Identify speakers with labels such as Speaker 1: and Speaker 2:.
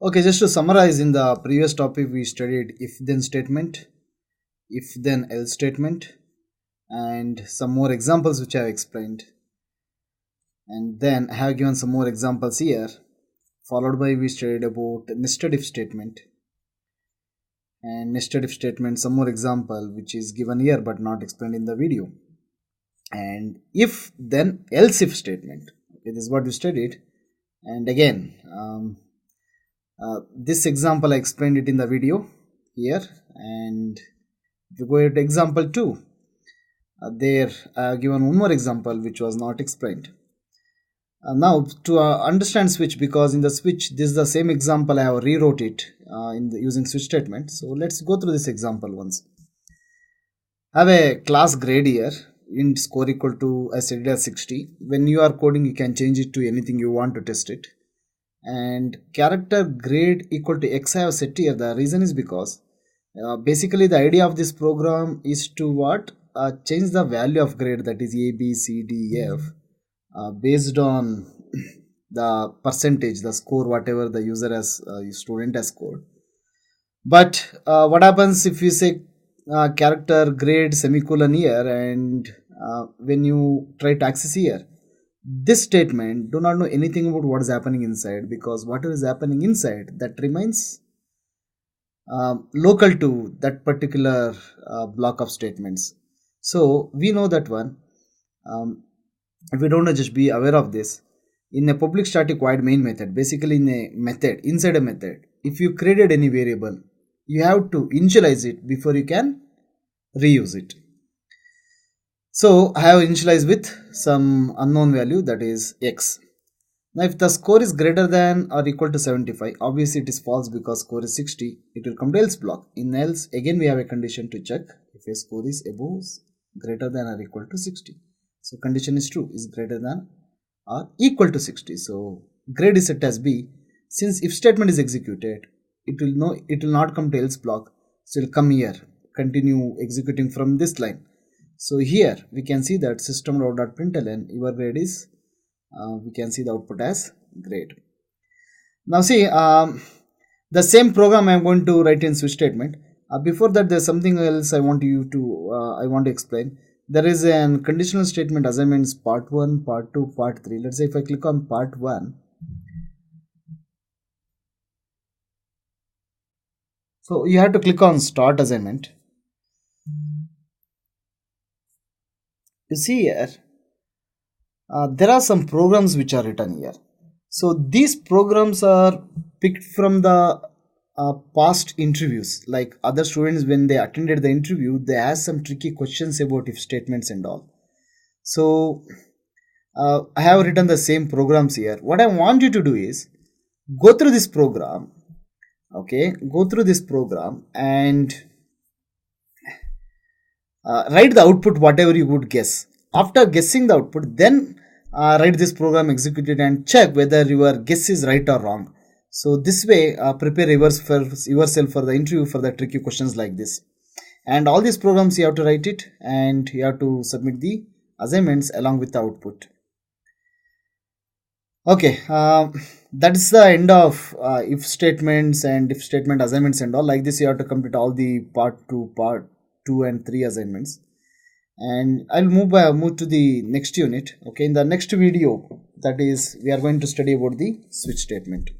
Speaker 1: Okay, just to summarize, in the previous topic we studied if then statement, if then else statement, and some more examples which I have explained. And then I have given some more examples here, followed by we studied about nested if statement. And nested if statement, some more example which is given here but not explained in the video. And if then else if statement. Okay, this is what we studied. And again, this example I explained it in the video here. And if you go to example 2, there I have given one more example which was not explained. Now to understand switch, because in the switch this is the same example I have rewrote it using switch statement. So let's go through this example once. I have a class grade here, int score equal to, I set it as 60. When you are coding you can change it to anything you want to test it. And character grade equal to x I have set here. The reason is because basically the idea of this program is to what? Change the value of grade, that is A, B, C, D, F, based on the percentage, the score, whatever the user has, student has scored. But what happens if you say character grade semicolon here, and when you try to access here, this statement do not know anything about what is happening inside, because whatever is happening inside that remains local to that particular block of statements. So we know that one. If we don't know, just be aware of this. In a public static void main method, basically in a method, inside a method, if you created any variable, you have to initialize it before you can reuse it. So I have initialized with some unknown value, that is x. Now if the score is greater than or equal to 75, obviously it is false because score is 60, it will come to else block. In else, again we have a condition to check if a score is above, greater than or equal to 60. So condition is true, is greater than or equal to 60. So grade is set as B. Since if statement is executed, it will not come to else block, so it will come here, continue executing from this line. So here we can see that system.println your grade is, we can see the output as grade. Now see, the same program I am going to write in switch statement. Before that, there is something else I want to explain. There is a conditional statement assignments part 1, part 2, part 3. Let's say if I click on part 1, so you have to click on start assignment. You see here, there are some programs which are written here. So these programs are picked from the past interviews. Like other students, when they attended the interview, they asked some tricky questions about if statements and all. So I have written the same programs here. What I want you to do is go through this program. Okay, go through this program and write the output whatever you would guess. After guessing the output, then write this program, execute it, and check whether your guess is right or wrong. So this way, prepare yourself for the interview for the tricky questions like this. And all these programs you have to write it, and you have to submit the assignments along with the output. Okay, that is the end of if statements and if statement assignments and all. Like this, you have to complete all the part 2 and 3 assignments. And I'll move to the next unit. Okay, in the next video, that is, we are going to study about the switch statement.